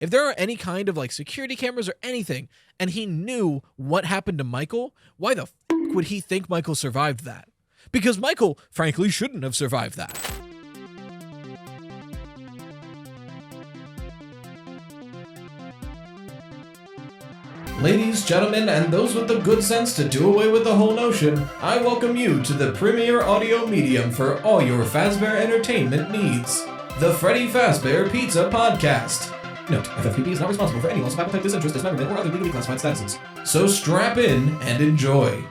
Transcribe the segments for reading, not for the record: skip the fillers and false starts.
If there are any kind of like security cameras or anything, and he knew what happened to Michael, why the fuck would he think Michael survived that? Because Michael, frankly, shouldn't have survived that. Ladies, gentlemen, and those with the good sense to do away with the whole notion, I welcome you to the premier audio medium for all your Fazbear entertainment needs. The Freddy Fazbear Pizza Podcast. Note, FFPP is not responsible for any loss of appetite, disinterest, dismemberment, or other legally classified statuses. So strap in and enjoy.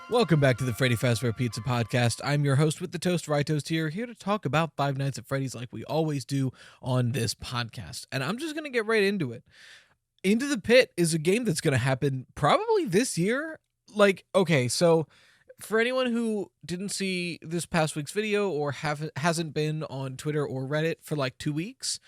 Welcome back to the Freddy Fazbear Pizza Podcast. I'm your host with the Toast, Rytoast here to talk about Five Nights at Freddy's like we always do on this podcast. And I'm just going to get right into it. Into the Pit is a game that's going to happen probably this year. Like, okay, so for anyone who didn't see this past week's video or hasn't been on Twitter or Reddit for like 2 weeks,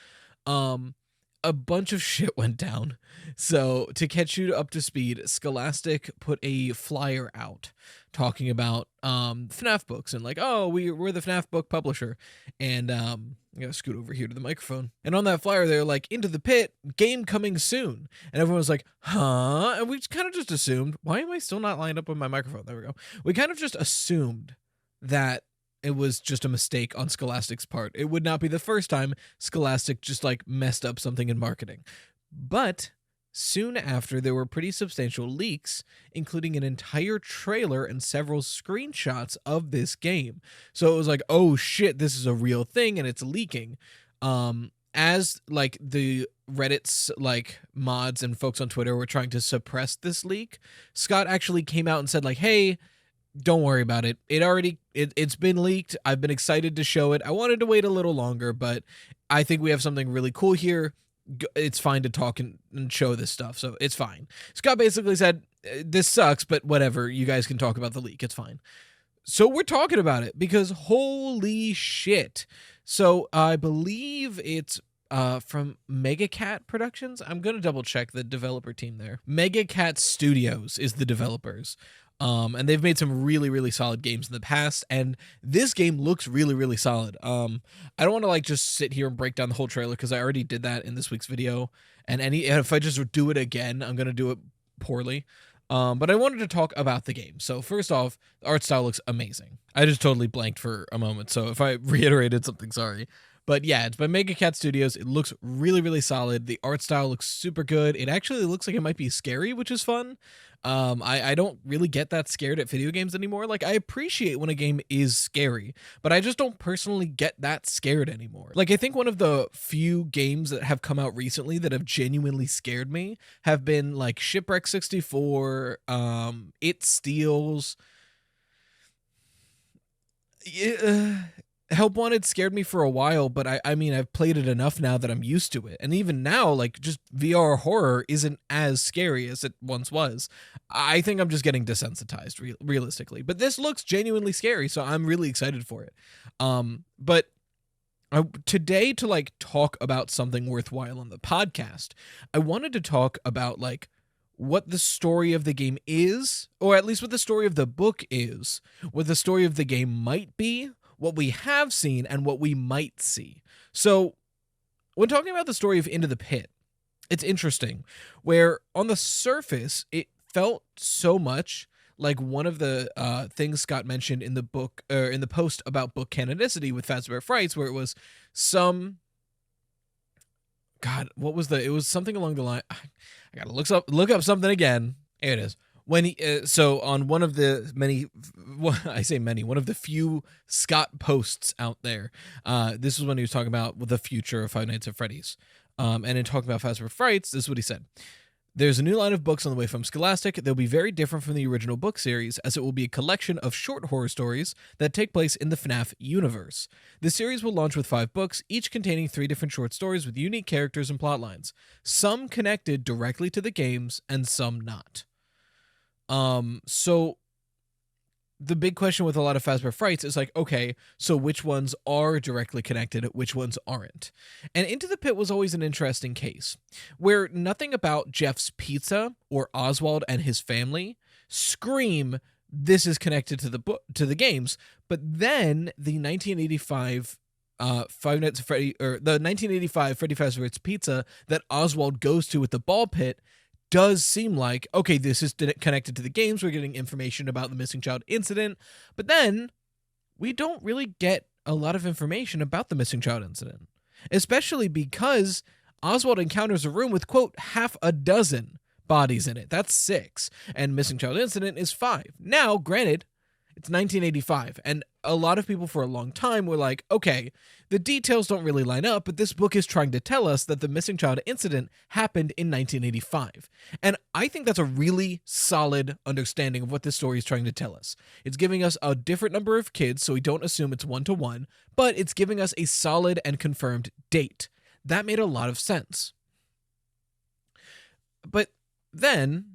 a bunch of shit went down. So to catch you up to speed, Scholastic put a flyer out talking about FNAF books and like, oh, we're the FNAF book publisher. And I gotta scoot over here to the microphone. And on that flyer, they're like, Into the Pit, game coming soon. And everyone was like, huh? And we kind of just assumed, why am I still not lined up with my microphone? There we go. We kind of just assumed that it was just a mistake on Scholastic's part. It would not be the first time Scholastic just like messed up something in marketing. But soon after, there were pretty substantial leaks, including an entire trailer and several screenshots of this game. So it was like, oh shit, this is a real thing and it's leaking. As like the Reddit's like mods and folks on Twitter were trying to suppress this leak, Scott actually came out and said like, hey, don't worry about it. It's been leaked. I've been excited to show it. I wanted to wait a little longer, but I think we have something really cool here. It's fine to talk and show this stuff, so it's fine. Scott basically said, this sucks, but whatever. You guys can talk about the leak. It's fine. So we're talking about it because holy shit. So I believe it's from M.X.E.S Productions. I'm going to double check the developer team there. M.X.E.S Studios is the developers. And they've made some really, really solid games in the past, and this game looks really, really solid. I don't want to like just sit here and break down the whole trailer because I already did that in this week's video, and if I just do it again, I'm gonna do it poorly. But I wanted to talk about the game. So first off, the art style looks amazing. I just totally blanked for a moment, so if I reiterated something, sorry. But yeah, it's by M.X.E.S Studios. It looks really, really solid. The art style looks super good. It actually looks like it might be scary, which is fun. I don't really get that scared at video games anymore. Like, I appreciate when a game is scary, but I just don't personally get that scared anymore. Like, I think one of the few games that have come out recently that have genuinely scared me have been, like, Shipwreck 64, It Steals. Help Wanted scared me for a while, but I mean, I've played it enough now that I'm used to it. And even now, like, just VR horror isn't as scary as it once was. I think I'm just getting desensitized, realistically. But this looks genuinely scary, so I'm really excited for it. But today, to, like, talk about something worthwhile on the podcast, I wanted to talk about, like, what the story of the game is, or at least what the story of the book is, what the story of the game might be, what we have seen, and what we might see. So when talking about the story of Into the Pit, it's interesting, where on the surface, it felt so much like one of the things Scott mentioned in the book, or in the post about book canonicity with Fazbear Frights, where it was some... God, what was it was something along the line... I gotta look up something again. Here it is. When he, so on one of the many, I say many, one of the few Scott posts out there, this is when he was talking about the future of Five Nights at Freddy's. And in talking about Fazbear Frights, this is what he said. There's a new line of books on the way from Scholastic. They'll be very different from the original book series, as it will be a collection of short horror stories that take place in the FNAF universe. The series will launch with 5 books, each containing 3 different short stories with unique characters and plot lines, some connected directly to the games and some not. So the big question with a lot of Fazbear Frights is like, okay, so which ones are directly connected, which ones aren't? And Into the Pit was always an interesting case, where nothing about Jeff's pizza or Oswald and his family scream this is connected to the book, to the games, but then the 1985 Five Nights at Freddy, or the 1985 Freddy Fazbear Pizza that Oswald goes to with the ball pit does seem like, okay, this is connected to the games. We're getting information about the missing child incident, but then we don't really get a lot of information about the missing child incident, especially because Oswald encounters a room with, quote, half a dozen bodies in it. That's 6. And missing child incident is 5. Now, granted, it's 1985, and a lot of people for a long time were like, okay, the details don't really line up, but this book is trying to tell us that the missing child incident happened in 1985. And I think that's a really solid understanding of what this story is trying to tell us. It's giving us a different number of kids, so we don't assume it's 1-to-1, but it's giving us a solid and confirmed date. That made a lot of sense. But then,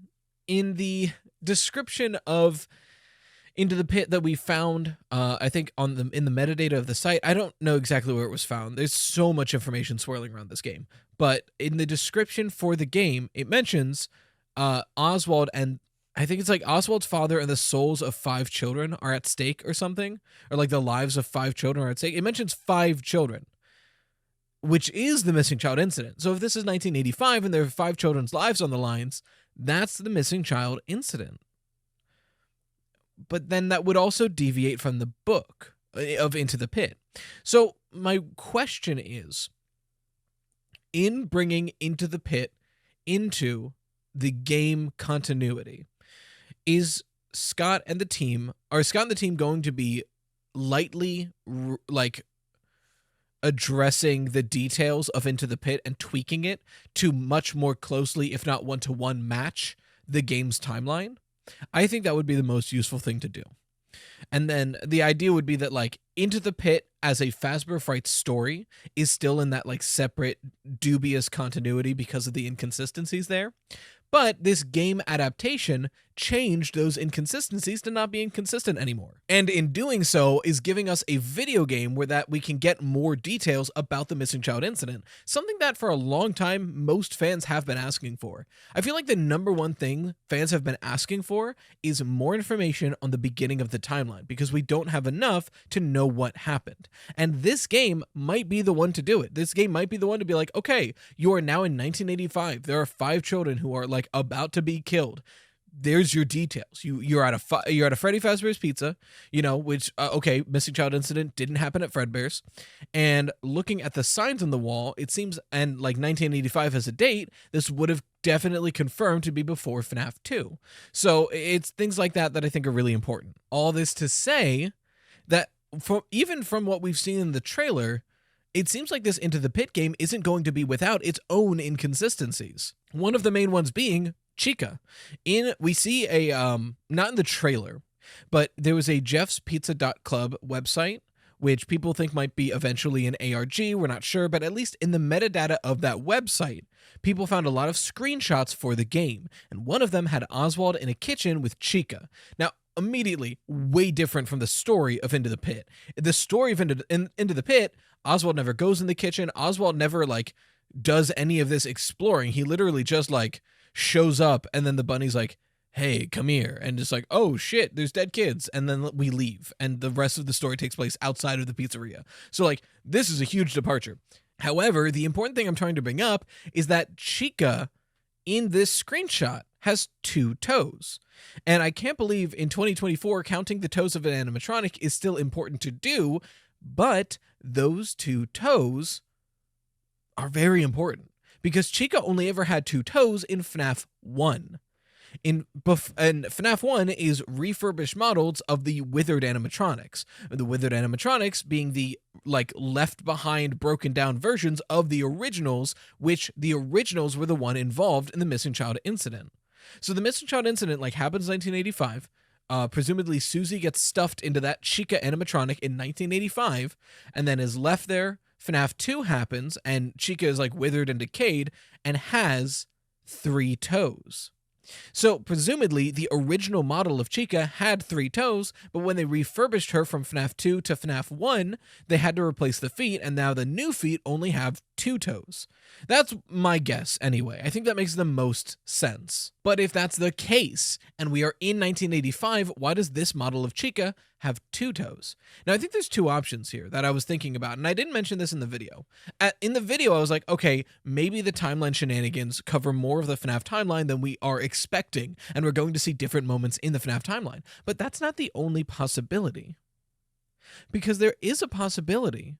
in the description of Into the Pit that we found, I think in the metadata of the site, I don't know exactly where it was found. There's so much information swirling around this game. But in the description for the game, it mentions Oswald, and I think it's like Oswald's father and the souls of 5 children are at stake or something. Or like the lives of 5 children are at stake. It mentions 5 children, which is the missing child incident. So if this is 1985 and there are 5 children's lives on the lines, that's the missing child incident. But then that would also deviate from the book of Into the Pit. So my question is, in bringing Into the Pit into the game continuity, is Scott and the team going to be lightly like addressing the details of Into the Pit and tweaking it to much more closely, if not 1-to-1, match the game's timeline? I think that would be the most useful thing to do. And then the idea would be that like Into the Pit as a Fazbear Fright story is still in that like separate dubious continuity because of the inconsistencies there. But this game adaptation changed those inconsistencies to not be inconsistent anymore. And in doing so is giving us a video game where that we can get more details about the missing child incident, something that for a long time most fans have been asking for. I feel like the number one thing fans have been asking for is more information on the beginning of the timeline, because we don't have enough to know what happened. And this game might be the one to do it. This game might be the one to be like, okay, you are now in 1985. There are 5 children who are like about to be killed. There's your details. You're at a Freddy Fazbear's Pizza, which okay, missing child incident didn't happen at Fredbear's. And looking at the signs on the wall, it seems, and like 1985 as a date, this would have definitely confirmed to be before FNAF 2. So it's things like that that I think are really important. All this to say that even from what we've seen in the trailer, it seems like this Into the Pit game isn't going to be without its own inconsistencies. One of the main ones being Chica. We see a not in the trailer, but there was a Jeff's Pizza.club website, which people think might be eventually an ARG. We're not sure, but at least in the metadata of that website, people found a lot of screenshots for the game, and one of them had Oswald in a kitchen with Chica. Now, immediately, way different from the story of Into the Pit. The story of Into the Pit, Oswald never goes in the kitchen. Oswald never does any of this exploring. He literally just shows up, and then the bunny's like, hey, come here, and just like, oh shit, there's dead kids, and then we leave, and the rest of the story takes place outside of the pizzeria. So this is a huge departure. However, the important thing I'm trying to bring up is that Chica in this screenshot has 2 toes. And I can't believe in 2024 counting the toes of an animatronic is still important to do, but those 2 toes are very important, because Chica only ever had 2 toes in FNAF 1. And FNAF 1 is refurbished models of the withered animatronics. The withered animatronics being the left behind, broken down versions of the originals, which the originals were the one involved in the missing child incident. So the missing child incident happens in 1985. Presumably Susie gets stuffed into that Chica animatronic in 1985 and then is left there. FNAF 2 happens and Chica is withered and decayed and has 3 toes. So presumably the original model of Chica had 3 toes, but when they refurbished her from FNAF 2 to FNAF 1, they had to replace the feet, and now the new feet only have 2 toes. That's my guess anyway. I think that makes the most sense. But if that's the case, and we are in 1985, why does this model of Chica have 2 toes? Now, I think there's 2 options here that I was thinking about, and I didn't mention this in the video. In the video, I was like, okay, maybe the timeline shenanigans cover more of the FNAF timeline than we are expecting, and we're going to see different moments in the FNAF timeline. But that's not the only possibility. Because there is a possibility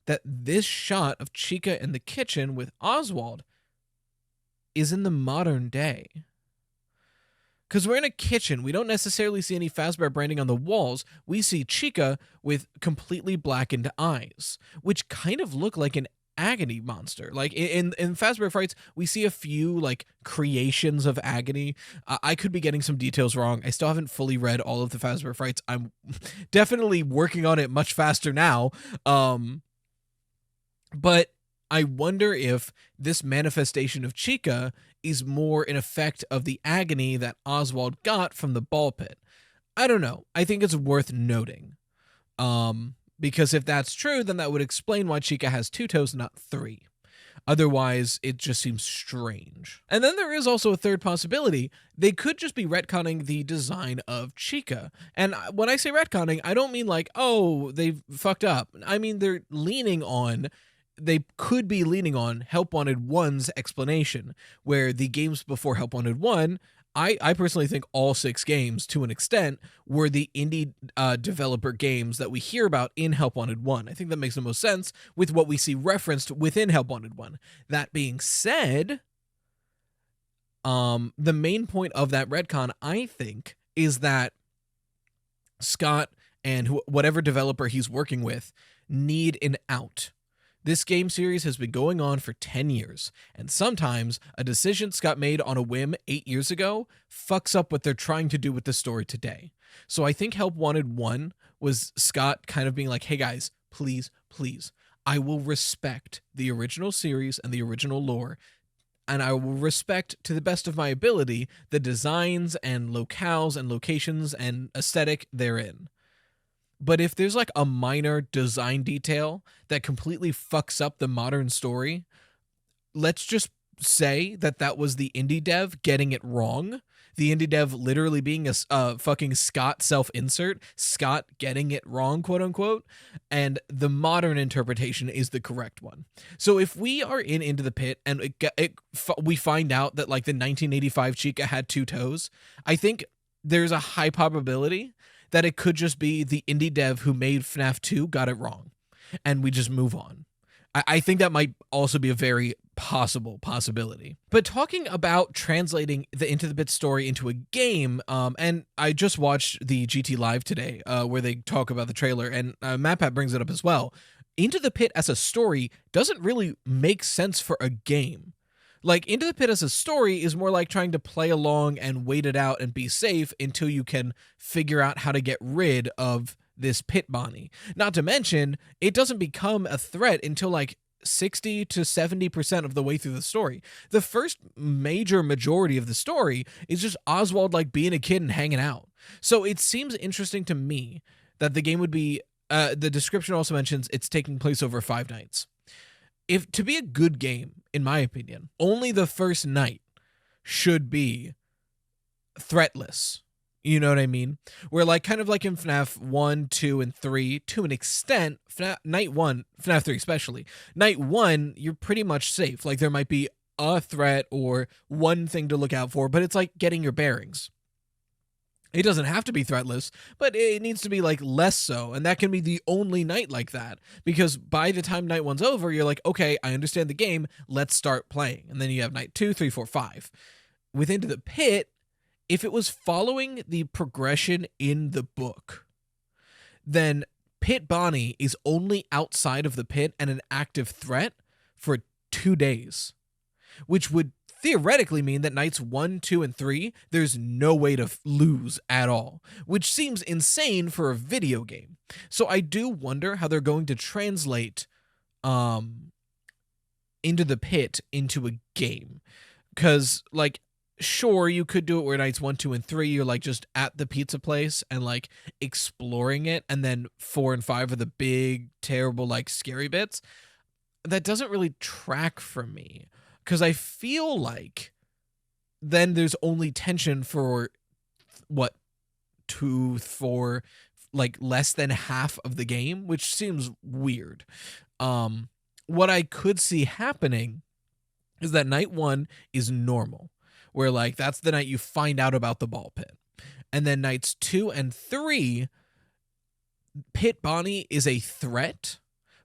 that this shot of Chica in the kitchen with Oswald is in the modern day. Because we're in a kitchen, we don't necessarily see any Fazbear branding on the walls. We see Chica with completely blackened eyes, which kind of look like an Agony monster. Like in Fazbear Frights, we see a few like creations of Agony. I could be getting some details wrong. I still haven't fully read all of the Fazbear Frights. I'm definitely working on it much faster now. But I wonder if this manifestation of Chica is more an effect of the agony that Oswald got from the ball pit. I don't know. I think it's worth noting. Because if that's true, then that would explain why Chica has 2 toes, not 3. Otherwise, it just seems strange. And then there is also a third possibility. They could just be retconning the design of Chica. And when I say retconning, I don't mean like, oh, they fucked up. I mean, they could be leaning on Help Wanted 1's explanation, where the games before Help Wanted 1, I personally think all 6 games, to an extent, were the indie developer games that we hear about in Help Wanted 1. I think that makes the most sense with what we see referenced within Help Wanted 1. That being said, the main point of that retcon, I think, is that Scott and whatever developer he's working with need an out. This game series has been going on for 10 years, and sometimes a decision Scott made on a whim 8 years ago fucks up what they're trying to do with the story today. So I think Help Wanted 1 was Scott kind of being like, hey guys, please, I will respect the original series and the original lore, and I will respect, to the best of my ability, the designs and locales and locations and aesthetic therein. But if there's like a minor design detail that completely fucks up the modern story, let's just say that was the indie dev getting it wrong. The indie dev literally being a fucking Scott self-insert, Scott getting it wrong, quote unquote, and the modern interpretation is the correct one. So if we are Into the Pit and we find out that like the 1985 Chica had 2 toes, I think there's a high probability that it could just be the indie dev who made FNAF 2 got it wrong, and we just move on. I think that might also be a very possibility. But talking about translating the Into the Pit story into a game, and I just watched the GT Live today, where they talk about the trailer, and MatPat brings it up as well. Into the Pit as a story doesn't really make sense for a game. Like, Into the Pit as a story is more like trying to play along and wait it out and be safe until you can figure out how to get rid of this pit Bonnie. Not to mention, it doesn't become a threat until like 60 to 70% of the way through the story. The first majority of the story is just Oswald like being a kid and hanging out. So it seems interesting to me that the game would be, the description also mentions it's taking place over 5 nights. If to be a good game, in my opinion, only the first night should be threatless. You know what I mean? Where like kind of like in FNAF 1, 2, and 3, to an extent, night 1, FNAF 3 especially, night 1, you're pretty much safe. Like there might be a threat or one thing to look out for, but it's like getting your bearings. It doesn't have to be threatless, but it needs to be like less so. And that can be the only night like that, because by the time night 1's over, you're like, okay, I understand the game. Let's start playing. And then you have night 2, 3, 4, 5. With Into the Pit, if it was following the progression in the book, then Pit Bonnie is only outside of the pit and an active threat for 2 days, which would theoretically mean that nights 1, 2, and 3, there's no way to lose at all, which seems insane for a video game. So I do wonder how they're going to translate Into the Pit into a game. Because, like, sure, you could do it where nights 1, 2, and 3, you're like just at the pizza place and like exploring it, and then 4 and 5 are the big, terrible, like scary bits. that doesn't really track for me, because I feel like then there's only tension for what, for like less than half of the game, which seems weird. What I could see happening is that night 1 is normal, where like that's the night you find out about the ball pit. And then nights 2 and 3, Pit Bonnie is a threat,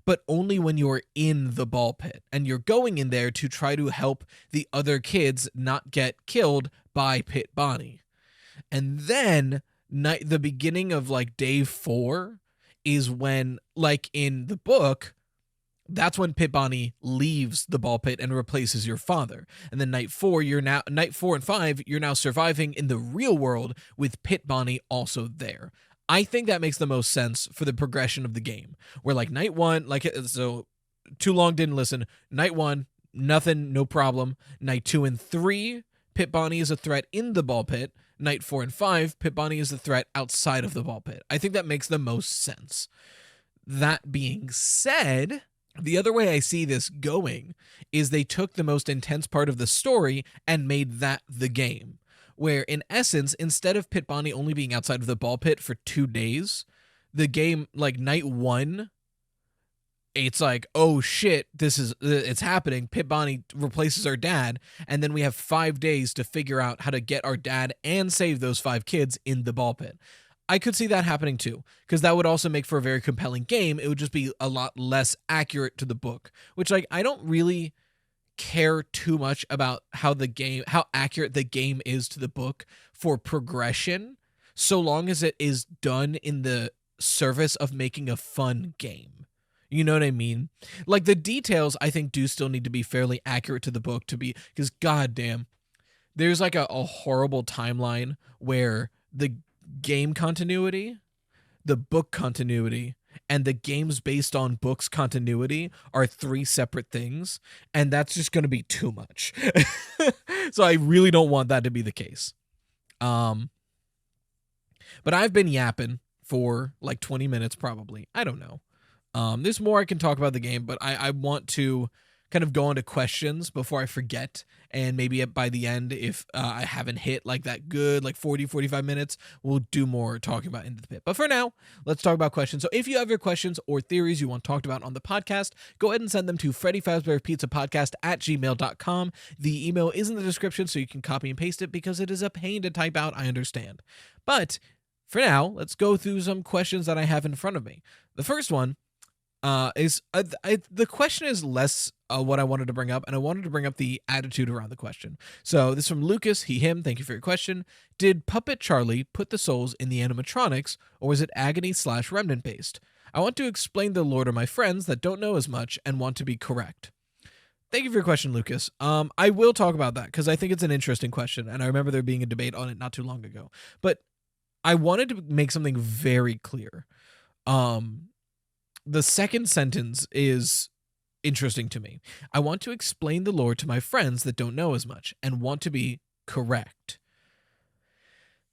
but only when you're in the ball pit and you're going in there to try to help the other kids not get killed by Pit Bonnie. And then the beginning of like day 4 is when, like in the book, that's when Pit Bonnie leaves the ball pit and replaces your father. And then night 4 and 5, you're now surviving in the real world with Pit Bonnie also there. I think that makes the most sense for the progression of the game. Where like night 1, like, so too long didn't listen. Night 1, nothing, no problem. Night 2 and 3, Pit Bonnie is a threat in the ball pit. Night 4 and 5, Pit Bonnie is a threat outside of the ball pit. I think that makes the most sense. That being said, the other way I see this going is they took the most intense part of the story and made that the game. Where, in essence, instead of Pit Bonnie only being outside of the ball pit for 2 days, the game, like night 1, it's like, oh shit, it's happening. Pit Bonnie replaces our dad, and then we have 5 days to figure out how to get our dad and save those 5 kids in the ball pit. I could see that happening too, because that would also make for a very compelling game. It would just be a lot less accurate to the book, which, like, I don't really care too much about how accurate the game is to the book for progression, so long as it is done in the service of making a fun game. You know what I mean? Like, the details, I think, do still need to be fairly accurate to the book because goddamn, there's like a horrible timeline where the game continuity, the book continuity, and the games based on books continuity are 3 separate things, and that's just going to be too much. So I really don't want that to be the case. But I've been yapping for like 20 minutes probably. I don't know. There's more I can talk about the game, but I want to kind of go into questions before I forget, and maybe by the end, if I haven't hit like that good, like 45 minutes, we'll do more talking about Into the Pit. But for now, let's talk about questions. So if you have your questions or theories you want talked about on the podcast, go ahead and send them to Freddy Fazbear Pizza Podcast at gmail.com. The email is in the description, so you can copy and paste it because it is a pain to type out, I understand. But for now, let's go through some questions that I have in front of me. The first one the question is less what I wanted to bring up, and I wanted to bring up the attitude around the question. So this is from Lucas, him. Thank you for your question. Did Puppet Charlie put the souls in the animatronics, or was it agony/remnant based? I want to explain the lore to my friends that don't know as much and want to be correct. Thank you for your question, Lucas. I will talk about that because I think it's an interesting question, and I remember there being a debate on it not too long ago. But I wanted to make something very clear. The second sentence is interesting to me. I want to explain the lore to my friends that don't know as much and want to be correct.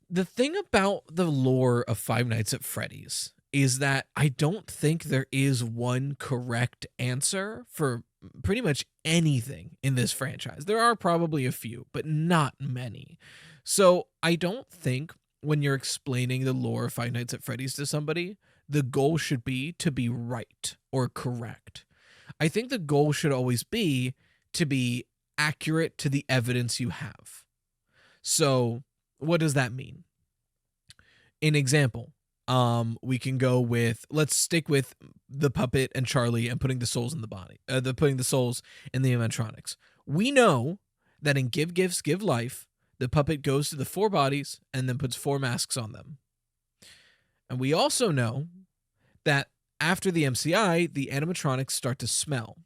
The thing about the lore of Five Nights at Freddy's is that I don't think there is one correct answer for pretty much anything in this franchise. There are probably a few, but not many. So I don't think when you're explaining the lore of Five Nights at Freddy's to somebody, the goal should be to be right or correct. I think the goal should always be to be accurate to the evidence you have. So what does that mean? An example, we can go with, let's stick with the puppet and Charlie and putting the souls in the body, putting the souls in the animatronics. We know that in Give Gifts, Give Life, the puppet goes to the 4 bodies and then puts 4 masks on them. And we also know that after the MCI, the animatronics start to smell.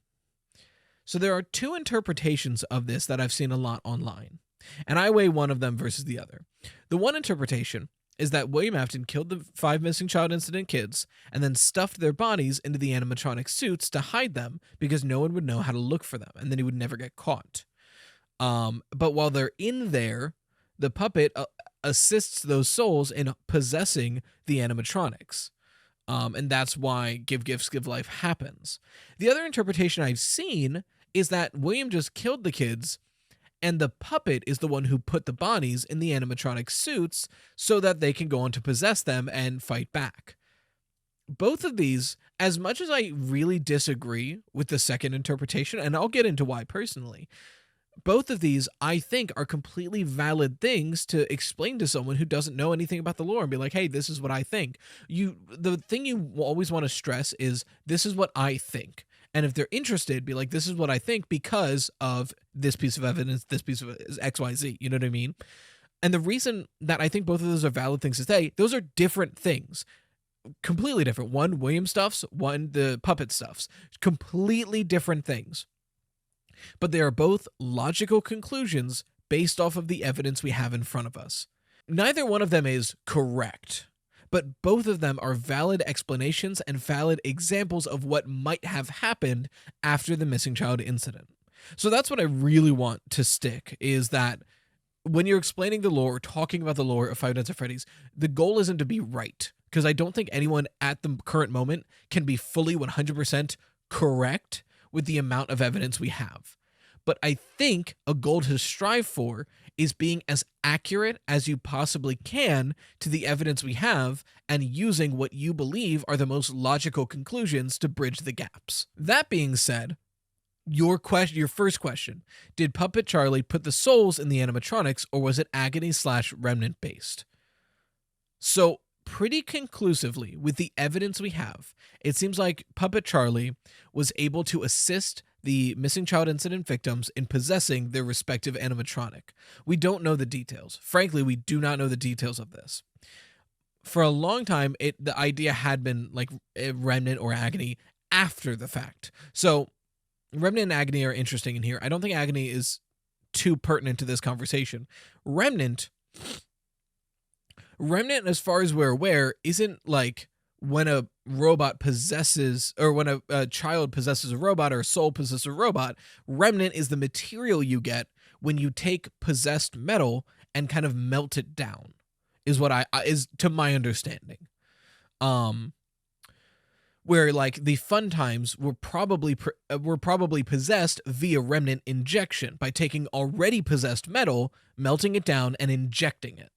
So there are 2 interpretations of this that I've seen a lot online, and I weigh one of them versus the other. The one interpretation is that William Afton killed the 5 missing child incident kids and then stuffed their bodies into the animatronic suits to hide them because no one would know how to look for them, and then he would never get caught. But while they're in there, the puppet assists those souls in possessing the animatronics. And that's why Give Gifts, Give Life happens. The other interpretation I've seen is that William just killed the kids, and the puppet is the one who put the bodies in the animatronic suits so that they can go on to possess them and fight back. Both of these, as much as I really disagree with the second interpretation, and I'll get into why personally, both of these, I think, are completely valid things to explain to someone who doesn't know anything about the lore and be like, hey, this is what I think. The thing you always want to stress is, this is what I think. And if they're interested, be like, this is what I think because of this piece of evidence, this piece of XYZ. You know what I mean? And the reason that I think both of those are valid things to say, those are different things. Completely different. One, William stuffs, one, the puppet stuffs. Completely different things. But they are both logical conclusions based off of the evidence we have in front of us. Neither one of them is correct, but both of them are valid explanations and valid examples of what might have happened after the missing child incident. So that's what I really want to stick, is that when you're explaining the lore or talking about the lore of Five Nights at Freddy's, the goal isn't to be right, because I don't think anyone at the current moment can be fully 100% correct with the amount of evidence we have. But I think a goal to strive for is being as accurate as you possibly can to the evidence we have and using what you believe are the most logical conclusions to bridge the gaps. That being said, your first question, did Puppet Charlie put the souls in the animatronics, or was it Agony/Remnant based? So pretty conclusively, with the evidence we have, it seems like Puppet Charlie was able to assist the missing child incident victims in possessing their respective animatronic. We don't know the details. Frankly, we do not know the details of this. For a long time, the idea had been like Remnant or Agony after the fact. So Remnant and Agony are interesting in here. I don't think Agony is too pertinent to this conversation. Remnant, as far as we're aware, isn't like when a robot possesses, or when a child possesses a robot, or a soul possesses a robot. Remnant is the material you get when you take possessed metal and kind of melt it down, is what is to my understanding. Where like the fun times were probably possessed via remnant injection, by taking already possessed metal, melting it down, and injecting it.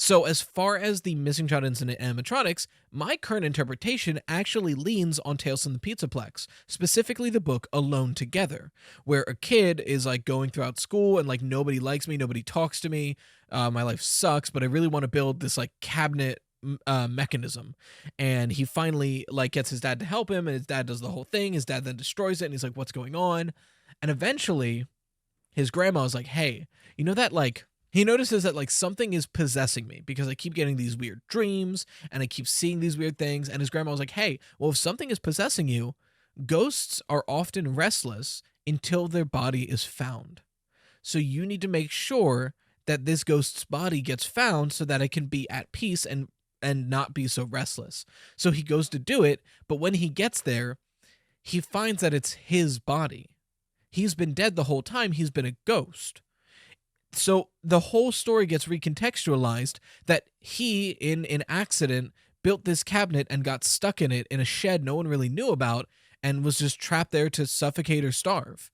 So as far as the missing child incident animatronics, my current interpretation actually leans on Tales from the Pizzaplex, specifically the book Alone Together, where a kid is like going throughout school and like, nobody likes me, nobody talks to me, my life sucks, but I really want to build this like cabinet mechanism. And he finally like gets his dad to help him, and his dad does the whole thing. His dad then destroys it, and he's like, what's going on? And eventually his grandma is like, hey, you know that like, he notices that like something is possessing me because I keep getting these weird dreams and I keep seeing these weird things. And his grandma was like, hey, well, if something is possessing you, ghosts are often restless until their body is found. So you need to make sure that this ghost's body gets found so that it can be at peace and not be so restless. So he goes to do it, but when he gets there, he finds that it's his body. He's been dead the whole time. He's been a ghost. So the whole story gets recontextualized that he, in an accident, built this cabinet and got stuck in it in a shed no one really knew about, and was just trapped there to suffocate or starve.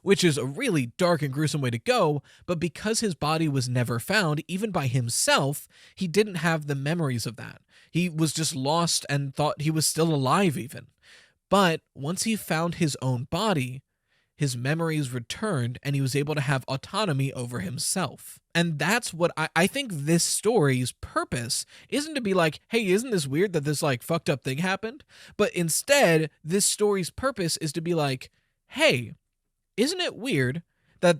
Which is a really dark and gruesome way to go, but because his body was never found, even by himself, he didn't have the memories of that. He was just lost and thought he was still alive even. But once he found his own body, his memories returned, and he was able to have autonomy over himself. And that's what I think this story's purpose isn't to be like, hey, isn't this weird that this like fucked up thing happened? But instead, this story's purpose is to be like, hey, isn't it weird that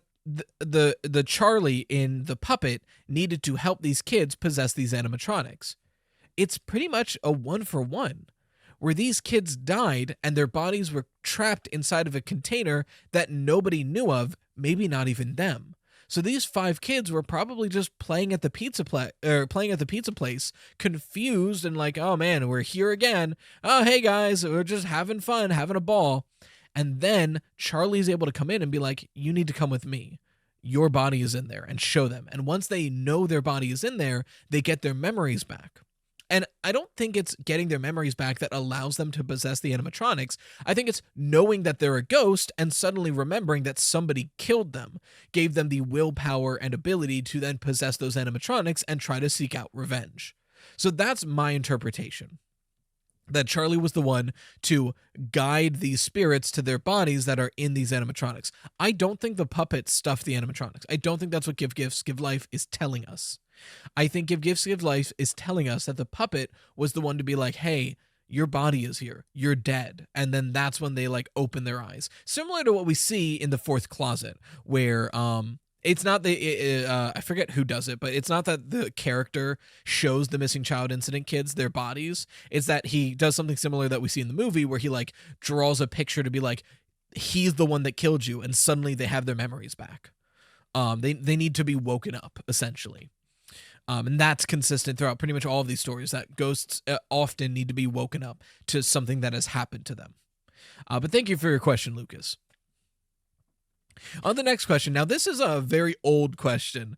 the Charlie in the puppet needed to help these kids possess these animatronics? It's pretty much a 1-for-1. Where these kids died and their bodies were trapped inside of a container that nobody knew of, maybe not even them. So these 5 kids were probably just playing at the pizza place, confused and like, oh man, we're here again. Oh, hey guys, we're just having fun, having a ball. And then Charlie's able to come in and be like, you need to come with me. your body is in there and show them. And once they know their body is in there, they get their memories back. And I don't think it's getting their memories back that allows them to possess the animatronics. I think it's knowing that they're a ghost and suddenly remembering that somebody killed them, gave them the willpower and ability to then possess those animatronics and try to seek out revenge. So that's my interpretation. That Charlie was the one to guide these spirits to their bodies that are in these animatronics. I don't think the puppet stuffed the animatronics. I don't think that's what Give Gifts, Give Life is telling us. I think Give Gifts, Give Life is telling us that the puppet was the one to be like, hey, your body is here. You're dead. And then that's when they like open their eyes. Similar to what we see in the fourth closet where it's not I forget who does it, but it's not that the character shows the missing child incident kids their bodies. It's that he does something similar that we see in the movie where he like draws a picture to be like, he's the one that killed you. And suddenly they have their memories back. They need to be woken up, essentially. And that's consistent throughout pretty much all of these stories, that ghosts often need to be woken up to something that has happened to them. But thank you for your question, Lucas. On the next question, now this is a very old question.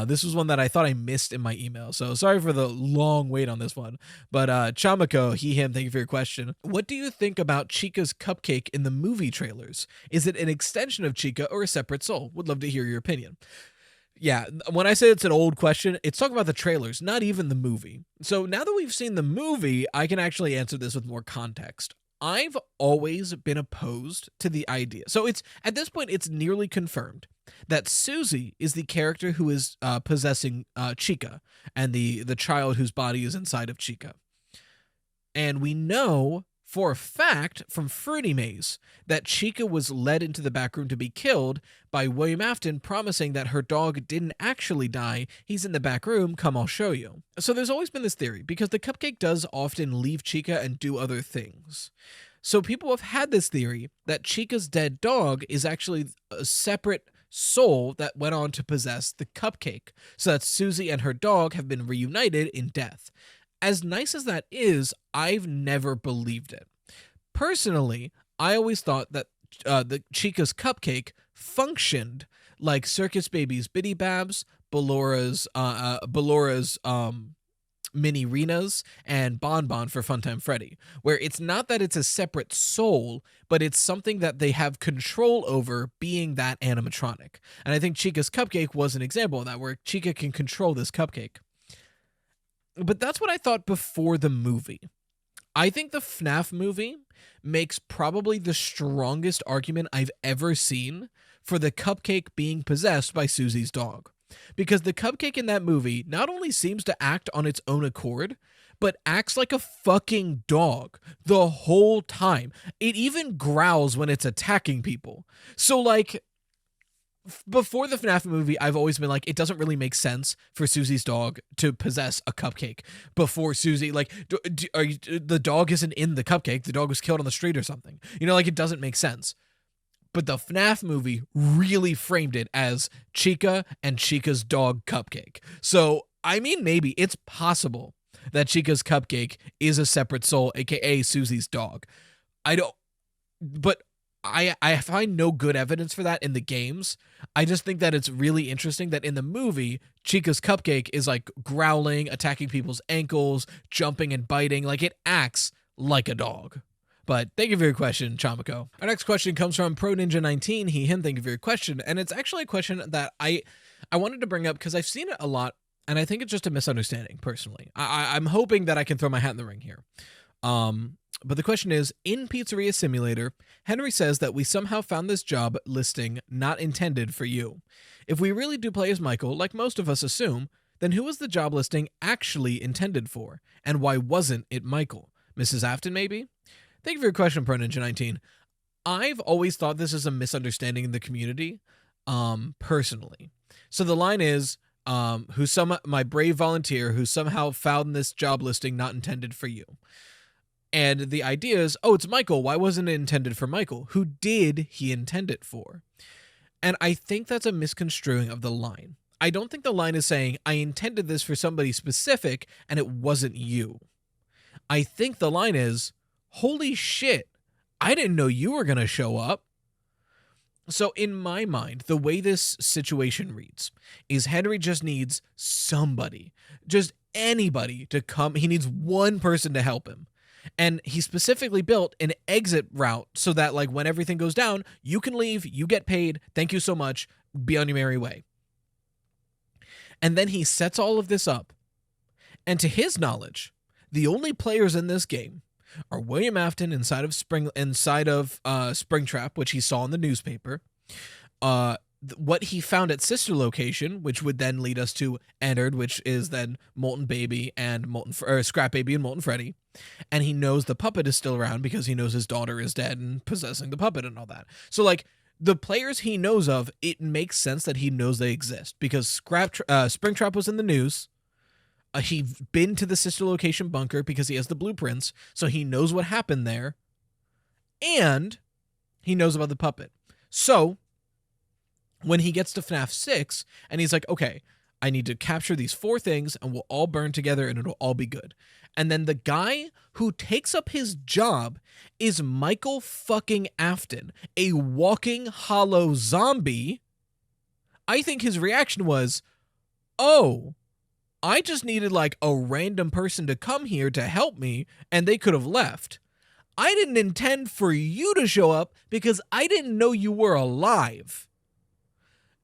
This was one that I thought I missed in my email, so sorry for the long wait on this one. But Chamako, he, him, thank you for your question. What do you think about Chica's cupcake in the movie trailers? Is it an extension of Chica or a separate soul? Would love to hear your opinion. Yeah, when I say it's an old question, it's talking about the trailers, not even the movie. So now that we've seen the movie, I can actually answer this with more context. I've always been opposed to the idea. So it's at this point, it's nearly confirmed that Susie is the character who is possessing Chica and the child whose body is inside of Chica. And we know for a fact from Freddy M.X.E.S that Chica was led into the back room to be killed by William Afton promising that her dog didn't actually die. He's in the back room. Come, I'll show you. So there's always been this theory because the cupcake does often leave Chica and do other things. So people have had this theory that Chica's dead dog is actually a separate soul that went on to possess the cupcake, so that Susie and her dog have been reunited in death. As nice as that is, I've never believed it. Personally, I always thought that the Chica's cupcake functioned like Circus Baby's Biddy Babs, Bellora's Mini Renas, and Bon Bon for Funtime Freddy, where it's not that it's a separate soul, but it's something that they have control over being that animatronic. And I think Chica's cupcake was an example of that, where Chica can control this cupcake. But that's what I thought before the movie. I think the FNAF movie makes probably the strongest argument I've ever seen for the cupcake being possessed by Susie's dog. Because the cupcake in that movie not only seems to act on its own accord, but acts like a fucking dog the whole time. It even growls when it's attacking people. So, like, before the FNAF movie, I've always been like, it doesn't really make sense for Susie's dog to possess a cupcake before Susie, like, the dog isn't in the cupcake. The dog was killed on the street or something. You know, like, it doesn't make sense. But the FNAF movie really framed it as Chica and Chica's dog cupcake. So, I mean, maybe it's possible that Chica's cupcake is a separate soul, aka Susie's dog. But I find no good evidence for that in the games. I just think that it's really interesting that in the movie, Chica's cupcake is like growling, attacking people's ankles, jumping and biting. Like, it acts like a dog. But thank you for your question, Chamako. Our next question comes from Pro Ninja 19. He, him, thank you for your question. And it's actually a question that I wanted to bring up because I've seen it a lot, and I think it's just a misunderstanding, personally. I'm hoping that I can throw my hat in the ring here. But the question is, in Pizzeria Simulator, Henry says that we somehow found this job listing not intended for you. If we really do play as Michael, like most of us assume, then who was the job listing actually intended for? And why wasn't it Michael? Mrs. Afton, maybe? Thank you for your question, Pro Ninja 19. I've always thought this is a misunderstanding in the community, personally. So the line is, my brave volunteer who somehow found this job listing not intended for you. And the idea is, oh, it's Michael. Why wasn't it intended for Michael? Who did he intend it for? And I think that's a misconstruing of the line. I don't think the line is saying, I intended this for somebody specific and it wasn't you. I think the line is, holy shit, I didn't know you were going to show up. So in my mind, the way this situation reads is Henry just needs somebody, just anybody to come. He needs one person to help him. And he specifically built an exit route so that, like, when everything goes down, you can leave, you get paid, thank you so much, be on your merry way. And then he sets all of this up. And to his knowledge, the only players in this game are William Afton inside of Springtrap, which he saw in the newspaper. What he found at Sister Location, which would then lead us to Ennard, which is then Molten Baby and Scrap Baby and Molten Freddy. And he knows the puppet is still around because he knows his daughter is dead and possessing the puppet and all that. So, like, the players he knows of, it makes sense that he knows they exist because Springtrap was in the news. He's been to the Sister Location bunker because he has the blueprints, so he knows what happened there. And he knows about the puppet. So, when he gets to FNAF 6, and he's like, okay, I need to capture these 4 things, and we'll all burn together, and it'll all be good. And then the guy who takes up his job is Michael fucking Afton, a walking hollow zombie. I think his reaction was, oh, I just needed like a random person to come here to help me, and they could have left. I didn't intend for you to show up because I didn't know you were alive.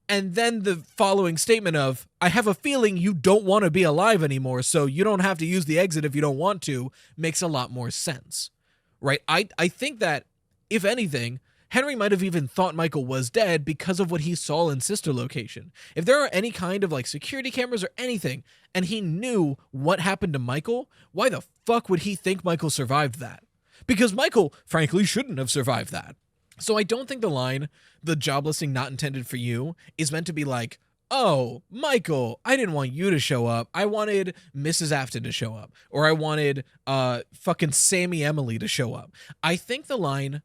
And then the following statement of, I have a feeling you don't want to be alive anymore, so you don't have to use the exit if you don't want to, makes a lot more sense, right? I think that, if anything, Henry might have even thought Michael was dead because of what he saw in Sister Location. If there are any kind of like security cameras or anything, and he knew what happened to Michael, why the fuck would he think Michael survived that? Because Michael, frankly, shouldn't have survived that. So I don't think the line, the job listing not intended for you, is meant to be like, oh, Michael, I didn't want you to show up. I wanted Mrs. Afton to show up. Or I wanted fucking Sammy Emily to show up. I think the line,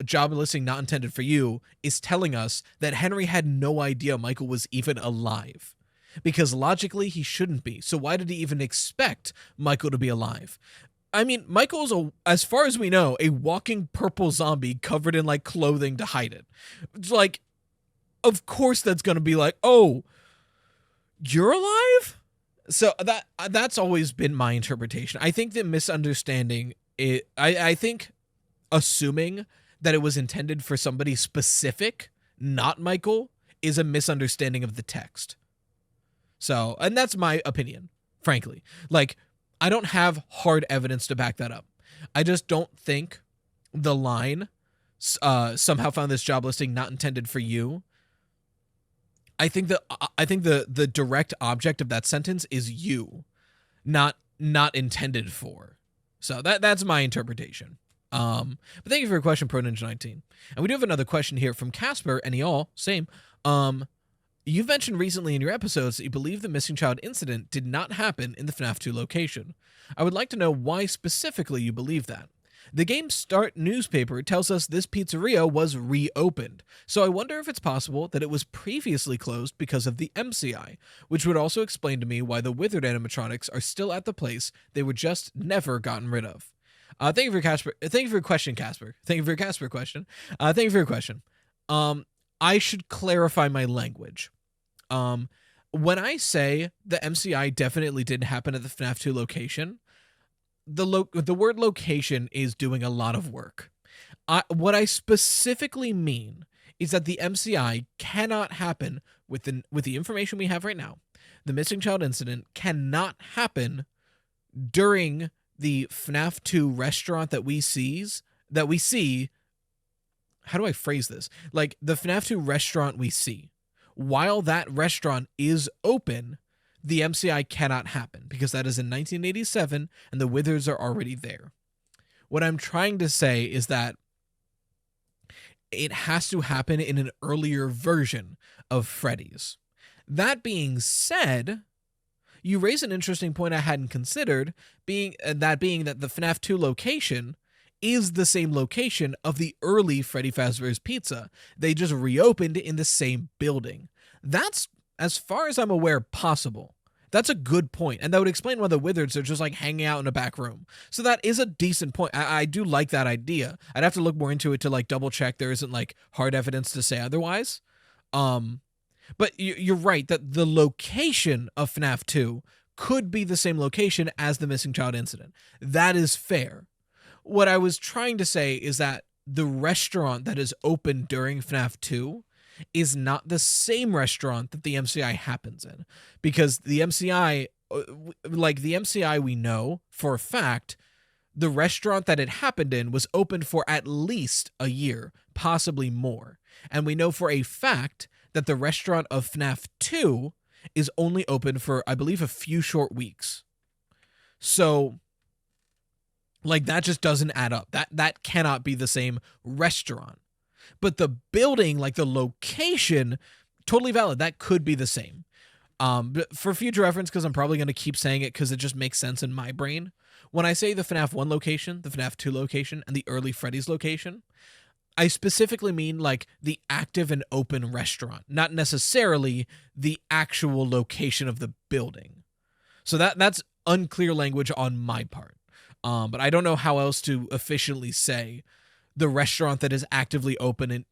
job listing not intended for you, is telling us that Henry had no idea Michael was even alive. Because logically, he shouldn't be. So why did he even expect Michael to be alive? I mean, Michael's, as far as we know, a walking purple zombie covered in, like, clothing to hide it. It's like, of course that's going to be like, oh, you're alive? So that's always been my interpretation. I think the misunderstanding, I think assuming that it was intended for somebody specific, not Michael, is a misunderstanding of the text. So, and that's my opinion, frankly. Like, I don't have hard evidence to back that up. I just don't think the line somehow found this job listing not intended for you. I think the direct object of that sentence is you, not intended for. So that's my interpretation. But thank you for your question, Pro Ninja 19. And we do have another question here from Casper and y'all, same. You've mentioned recently in your episodes that you believe the missing child incident did not happen in the FNAF 2 location. I would like to know why specifically you believe that. The game's start newspaper tells us this pizzeria was reopened, so I wonder if it's possible that it was previously closed because of the M.C.I., which would also explain to me why the withered animatronics are still at the place they were just never gotten rid of. Thank you for your question, Casper. Thank you for your Casper question. Thank you for your question. I should clarify my language. When I say the M.C.I. definitely didn't happen at the FNAF 2 location, the word location is doing a lot of work. What I specifically mean is that the M.C.I. cannot happen with the information we have right now. The missing child incident cannot happen during the FNAF 2 restaurant that we see. How do I phrase this? Like, the FNAF 2 restaurant we see. While that restaurant is open, the M.C.I. cannot happen because that is in 1987 and the withers are already there. What I'm trying to say is that it has to happen in an earlier version of Freddy's. That being said, you raise an interesting point I hadn't considered, being that the FNAF 2 location is the same location of the early Freddy Fazbear's Pizza. They just reopened in the same building. That's, as far as I'm aware, possible. That's a good point, and that would explain why the Wizards are just like hanging out in a back room. So that is a decent point. I do like that idea. I'd have to look more into it to like double check there isn't like hard evidence to say otherwise. But you're right that the location of FNAF 2 could be the same location as the missing child incident. That is fair. What I was trying to say is that the restaurant that is open during FNAF 2 is not the same restaurant that the MCI happens in, because the MCI, we know for a fact, the restaurant that it happened in was open for at least a year, possibly more. And we know for a fact that the restaurant of FNAF 2 is only open for, I believe, a few short weeks. So, like, that just doesn't add up. That cannot be the same restaurant. But the building, like the location, totally valid. That could be the same. But for future reference, because I'm probably going to keep saying it because it just makes sense in my brain. When I say the FNAF 1 location, the FNAF 2 location, and the early Freddy's location, I specifically mean like the active and open restaurant, not necessarily the actual location of the building. So that's unclear language on my part. But I don't know how else to efficiently say the restaurant that is actively open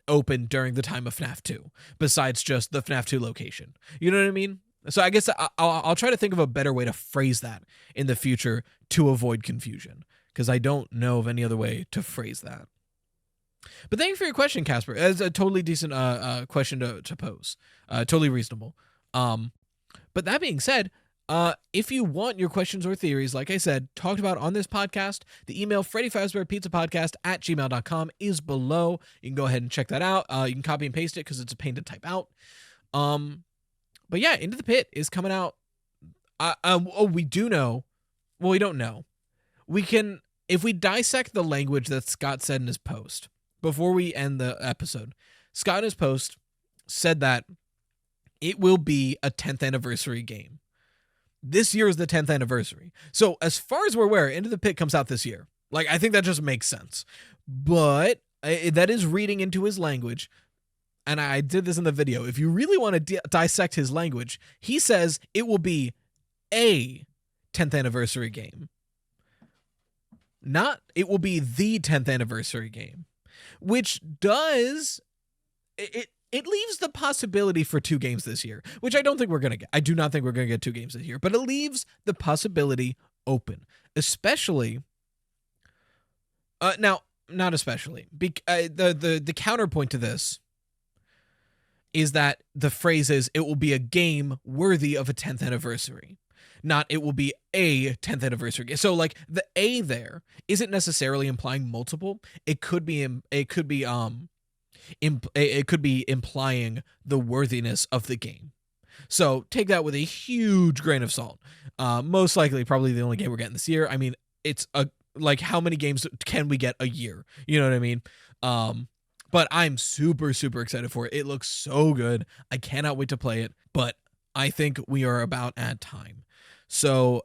during the time of FNAF 2, besides just the FNAF 2 location. You know what I mean? So I guess I'll try to think of a better way to phrase that in the future to avoid confusion, because I don't know of any other way to phrase that. But thank you for your question, Casper. It's a totally decent question to pose. Totally reasonable. But that being said, if you want your questions or theories, like I said, talked about on this podcast, the email Freddy Fazbear Pizza Podcast @gmail.com is below. You can go ahead and check that out. You can copy and paste it because it's a pain to type out. But yeah, Into the Pit is coming out. We do know. Well, we don't know. We can, if we dissect the language that Scott said in his post before we end the episode. Scott in his post said that it will be a 10th anniversary game. This year is the 10th anniversary. So as far as we're aware, Into the Pit comes out this year. Like, I think that just makes sense. But that is reading into his language. And I did this in the video. If you really want to dissect his language, he says it will be a 10th anniversary game. Not, it will be the 10th anniversary game. Which does... It leaves the possibility for 2 games this year, which I don't think we're going to get. I do not think we're going to get 2 games this year, but it leaves the possibility open, especially... now, not especially. The counterpoint to this is that the phrase is, it will be a game worthy of a 10th anniversary. Not, it will be a 10th anniversary game. So, like, the A there isn't necessarily implying multiple. It could be implying the worthiness of the game. So take that with a huge grain of salt. Most likely, probably the only game we're getting this year. I mean, it's like, how many games can we get a year? You know what I mean? But I'm super, super excited for it. It looks so good. I cannot wait to play it, but I think we are about at time. So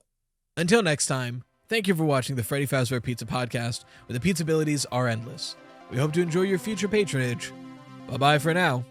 until next time, thank you for watching the Freddy Fazbear Pizza Podcast, where the pizza abilities are endless. We hope to enjoy your future patronage. Bye-bye for now.